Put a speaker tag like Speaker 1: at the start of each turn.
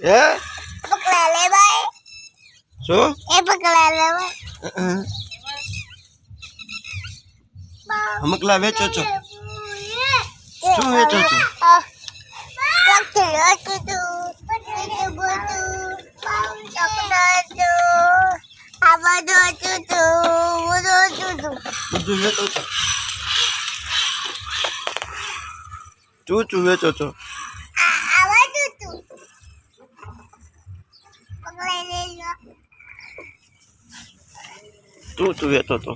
Speaker 1: હે
Speaker 2: પકડા લે ભાઈ
Speaker 1: શું
Speaker 2: એ પકડા લે ભાઈ
Speaker 1: હમકલા વેચો છો શું વેચો છો બધું વેચો છો ચૂચું વેચો છો ચૂચું વેચો છો